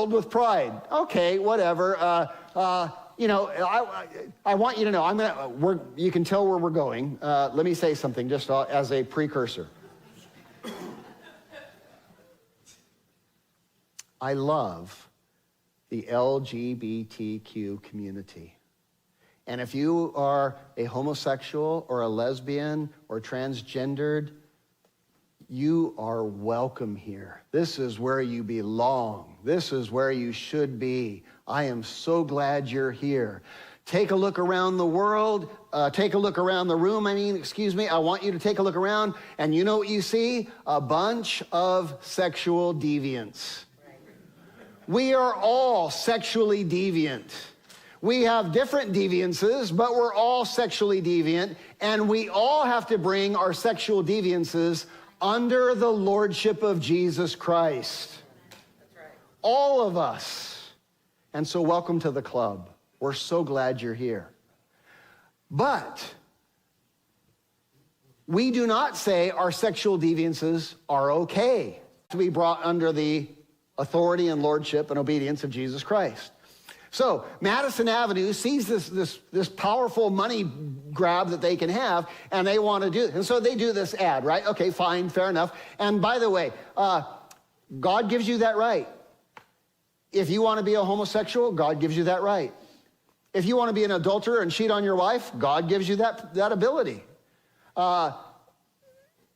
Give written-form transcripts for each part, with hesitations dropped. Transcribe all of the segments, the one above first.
filled with pride. Okay, whatever. I want you to know, you can tell where we're going. Let me say something just as a precursor. I love the LGBTQ community. And if you are a homosexual or a lesbian or transgendered, you are welcome here. This is where you belong. This is where you should be. I am so glad you're here. Take a look around the world. Take a look around the room. I want you to take a look around. And you know what you see? A bunch of sexual deviants. We are all sexually deviant. We have different deviances, but we're all sexually deviant. And we all have to bring our sexual deviances under the lordship of Jesus Christ. That's right. All of us. And so welcome to the club. We're so glad you're here. But we do not say our sexual deviances are okay to be brought under the authority and lordship and obedience of Jesus Christ. So Madison Avenue sees this powerful money grab that they can have, and they want to do it. And so they do this ad, right? Okay, fine, fair enough. And by the way, God gives you that right. If you want to be a homosexual, God gives you that right. If you want to be an adulterer and cheat on your wife, God gives you that ability.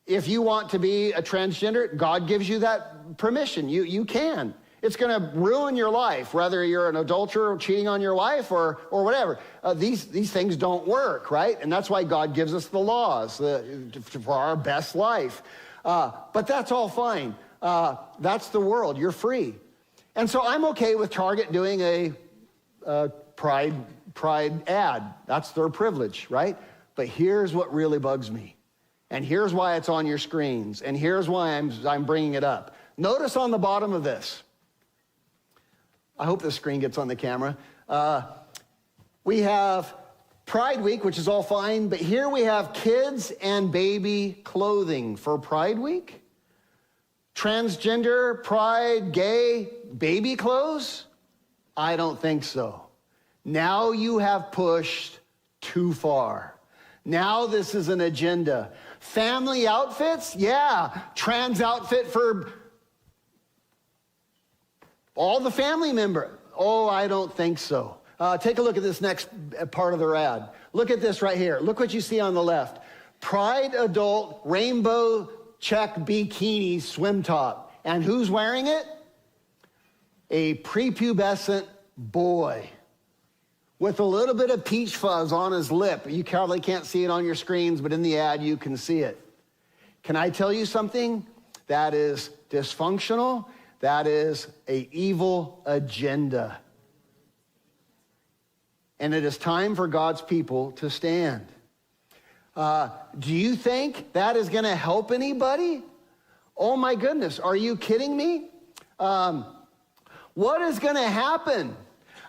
If you want to be a transgender, God gives you that permission. You can. It's going to ruin your life, whether you're an adulterer cheating on your wife or whatever. These things don't work, right? And that's why God gives us the laws for our best life. But that's all fine. That's the world. You're free. And so I'm okay with Target doing a pride ad. That's their privilege, right? But here's what really bugs me. And here's why it's on your screens. And here's why I'm bringing it up. Notice on the bottom of this. I hope the screen gets on the camera. We have Pride Week, which is all fine, but here we have kids and baby clothing for Pride Week. Transgender, pride, gay, baby clothes? I don't think so. Now you have pushed too far. Now this is an agenda. Family outfits? Yeah, trans outfit for all the family member. Oh, I don't think so. Take a look at this next part of their ad. Look at this right here. Look what you see on the left. Pride adult rainbow check bikini swim top. And who's wearing it? A prepubescent boy with a little bit of peach fuzz on his lip. You probably can't see it on your screens, but in the ad you can see it. Can I tell you something? That is dysfunctional. That is an evil agenda. And it is time for God's people to stand. Do you think that is going to help anybody? Oh my goodness, are you kidding me? What is going to happen?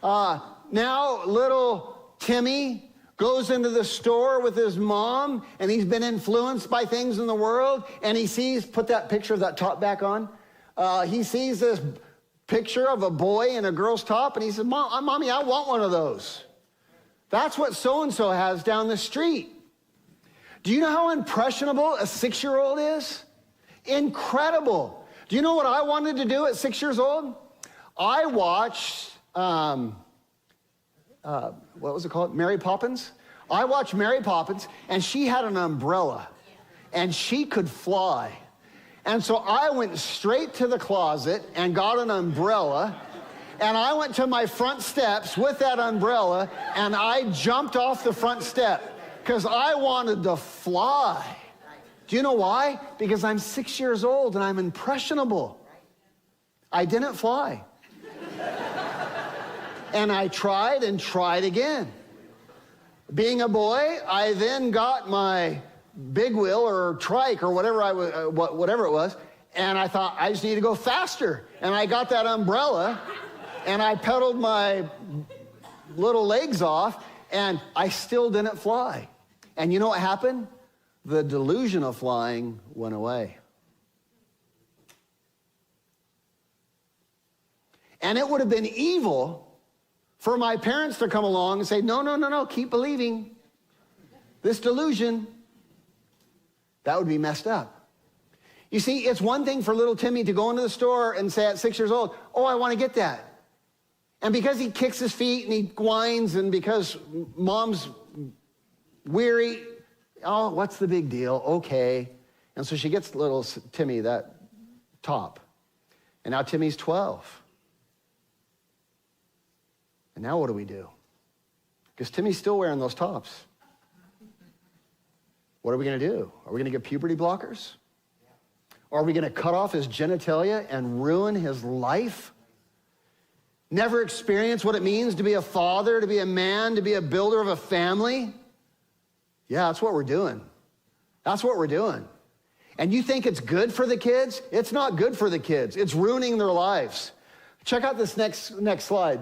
Now little Timmy goes into the store with his mom, and he's been influenced by things in the world, and he sees, put that picture of that top back on. He sees this picture of a boy in a girl's top, and he says, Mommy, I want one of those. That's what so-and-so has down the street. Do you know how impressionable a 6-year-old is? Incredible. Do you know what I wanted to do at 6 years old? I watched, what was it called? Mary Poppins? I watched Mary Poppins, and she had an umbrella, and she could fly. And so I went straight to the closet and got an umbrella, and I went to my front steps with that umbrella, and I jumped off the front step because I wanted to fly. Do you know why? Because I'm 6 years old and I'm impressionable. I didn't fly. And I tried and tried again. Being a boy, I then got my big wheel or trike or whatever it was, and I thought I just need to go faster. And I got that umbrella, and I pedaled my little legs off, and I still didn't fly. And you know what happened? The delusion of flying went away. And it would have been evil for my parents to come along and say, no, no, no, no, keep believing this delusion. That would be messed up. You see, it's one thing for little Timmy to go into the store and say at 6 years old, oh, I want to get that. And because he kicks his feet and he whines and because mom's weary, oh, what's the big deal? Okay. And so she gets little Timmy that top. And now Timmy's 12. And now what do we do? Because Timmy's still wearing those tops. What are we going to do? Are we going to get puberty blockers? Are we going to cut off his genitalia and ruin his life? Never experience what it means to be a father, to be a man, to be a builder of a family? Yeah, that's what we're doing. That's what we're doing. And you think it's good for the kids? It's not good for the kids. It's ruining their lives. Check out this next slide.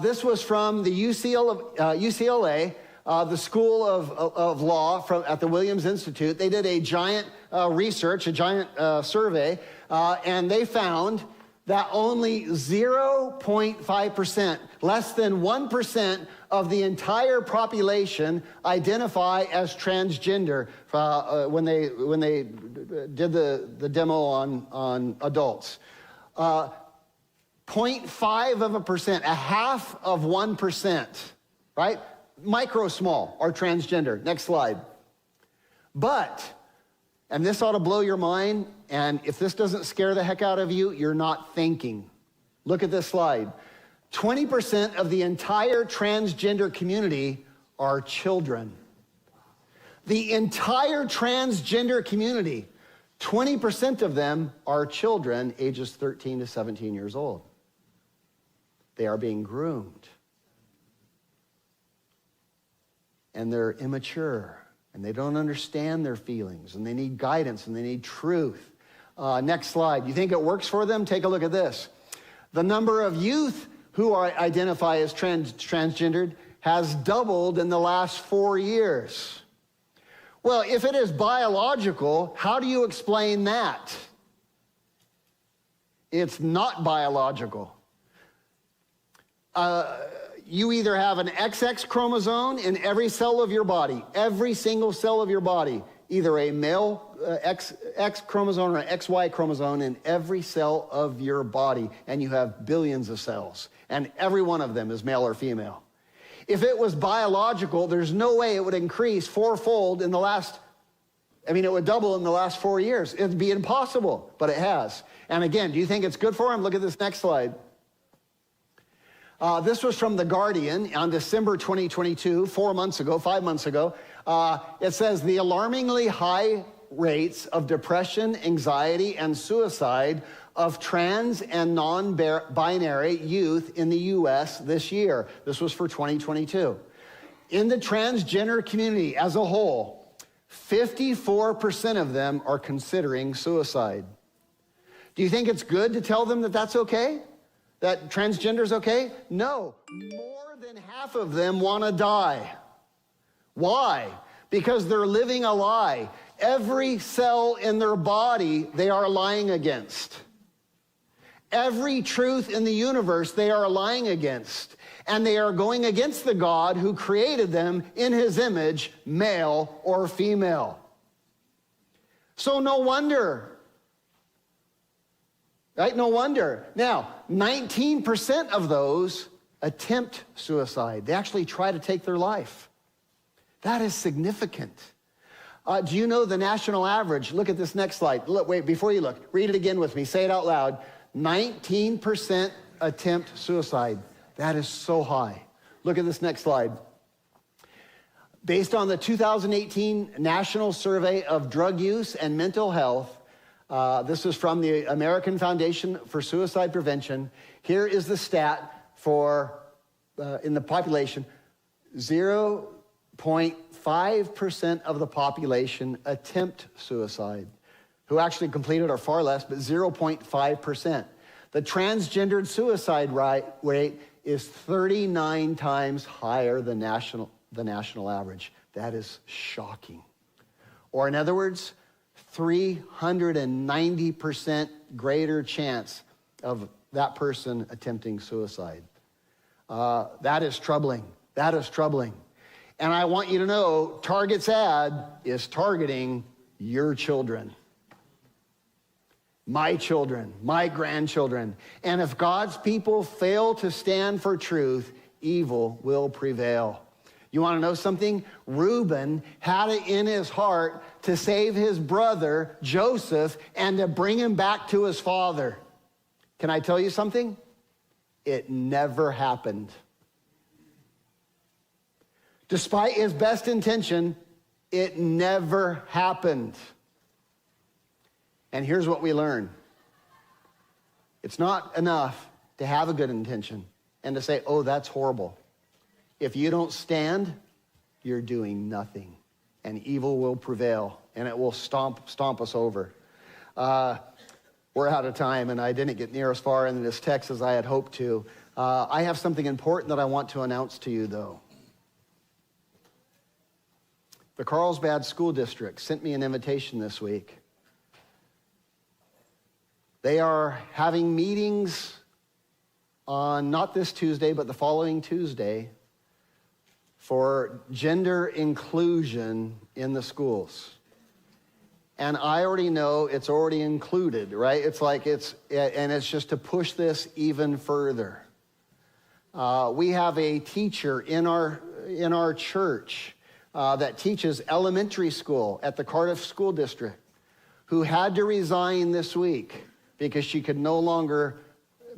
This was from the UCLA, the School of Law at the Williams Institute. They did a giant research, a giant survey, and they found that only 0.5%, less than 1% of the entire population identify as transgender when they did the demo on adults. 0.5%, a half of 1%, right? Micro small are transgender. Next slide. But, and this ought to blow your mind, and if this doesn't scare the heck out of you, you're not thinking. Look at this slide. 20% of the entire transgender community are children. The entire transgender community, 20% of them are children ages 13 to 17 years old. They are being groomed. And they're immature, and they don't understand their feelings, and they need guidance, and they need truth. Next slide. You think it works for them? Take a look at this. The number of youth who identify as transgendered has doubled in the last 4 years. Well, if it is biological, how do you explain that? It's not biological. You either have an XX chromosome in every cell of your body, every single cell of your body, either a male X chromosome or an XY chromosome in every cell of your body, and you have billions of cells, and every one of them is male or female. If it was biological, there's no way it would increase fourfold it would double in the last 4 years. It'd be impossible, but it has. And again, do you think it's good for them? Look at this next slide. This was from The Guardian on December 2022, 5 months ago. It says the alarmingly high rates of depression, anxiety, and suicide of trans and non-binary youth in the U.S. this year. This was for 2022. In the transgender community as a whole, 54% of them are considering suicide. Do you think it's good to tell them that that's okay? That transgender's okay? No. More than half of them want to die. Why? Because they're living a lie. Every cell in their body they are lying against. Every truth in the universe they are lying against. And they are going against the God who created them in his image, male or female. So no wonder. Right? No wonder. Now, 19% of those attempt suicide. They actually try to take their life. That is significant. Do you know the national average? Look at this next slide. Look, wait, before you look, read it again with me. Say it out loud. 19% attempt suicide. That is so high. Look at this next slide. Based on the 2018 National Survey of Drug Use and Mental Health, this is from the American Foundation for Suicide Prevention. Here is the stat for, in the population, 0.5% of the population attempt suicide. Who actually completed are far less, but 0.5%. The transgendered suicide rate is 39 times higher than the national average. That is shocking. Or in other words, 390% greater chance of that person attempting suicide. That is troubling. That is troubling. And I want you to know, Target's ad is targeting your children. My children, my grandchildren. And if God's people fail to stand for truth, evil will prevail. You want to know something? Reuben had it in his heart to save his brother, Joseph, and to bring him back to his father. Can I tell you something? It never happened. Despite his best intention, it never happened. And here's what we learn. It's not enough to have a good intention and to say, oh, that's horrible. If you don't stand, you're doing nothing. And evil will prevail, and it will stomp us over. We're out of time, and I didn't get near as far into this text as I had hoped to. I have something important that I want to announce to you, though. The Carlsbad School District sent me an invitation this week. They are having meetings on not this Tuesday, but the following Tuesday for gender inclusion in the schools. And I already know it's already included, right? It's like it's just to push this even further. We have a teacher in our church that teaches elementary school at the Cardiff School District who had to resign this week because she could no longer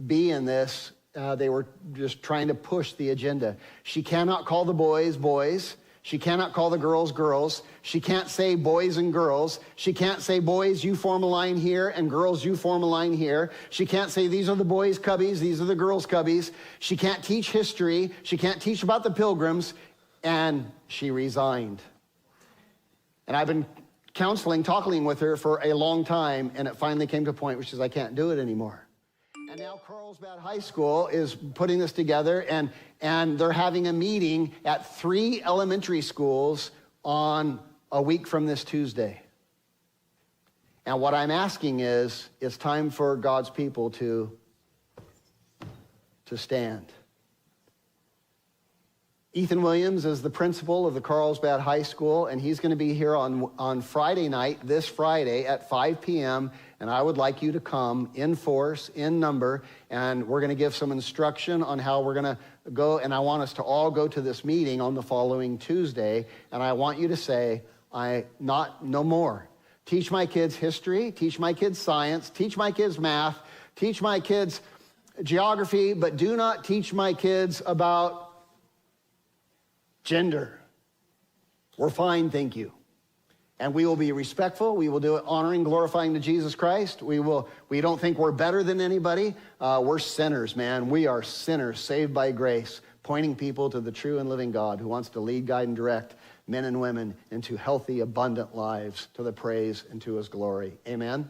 be in this. They were just trying to push the agenda. She cannot call the boys, boys. She cannot call the girls, girls. She can't say boys and girls. She can't say boys, you form a line here, and girls, you form a line here. She can't say these are the boys' cubbies, these are the girls' cubbies. She can't teach history. She can't teach about the Pilgrims, and she resigned. And I've been talking with her for a long time, and it finally came to a point where she says, I can't do it anymore. And now Carlsbad High School is putting this together, and they're having a meeting at 3 elementary schools on a week from this Tuesday. And what I'm asking is, it's time for God's people to stand. Ethan Williams is the principal of the Carlsbad High School, and he's going to be here on Friday night, this Friday at 5 p.m., and I would like you to come in force, in number, and we're going to give some instruction on how we're going to go, and I want us to all go to this meeting on the following Tuesday, and I want you to say, no more. Teach my kids history, teach my kids science, teach my kids math, teach my kids geography, but do not teach my kids about gender. We're fine, thank you. And we will be respectful. We will do it honoring, glorifying to Jesus Christ. We don't think we're better than anybody. We're sinners, man. We are sinners saved by grace, pointing people to the true and living God who wants to lead, guide, and direct men and women into healthy, abundant lives to the praise and to his glory. Amen.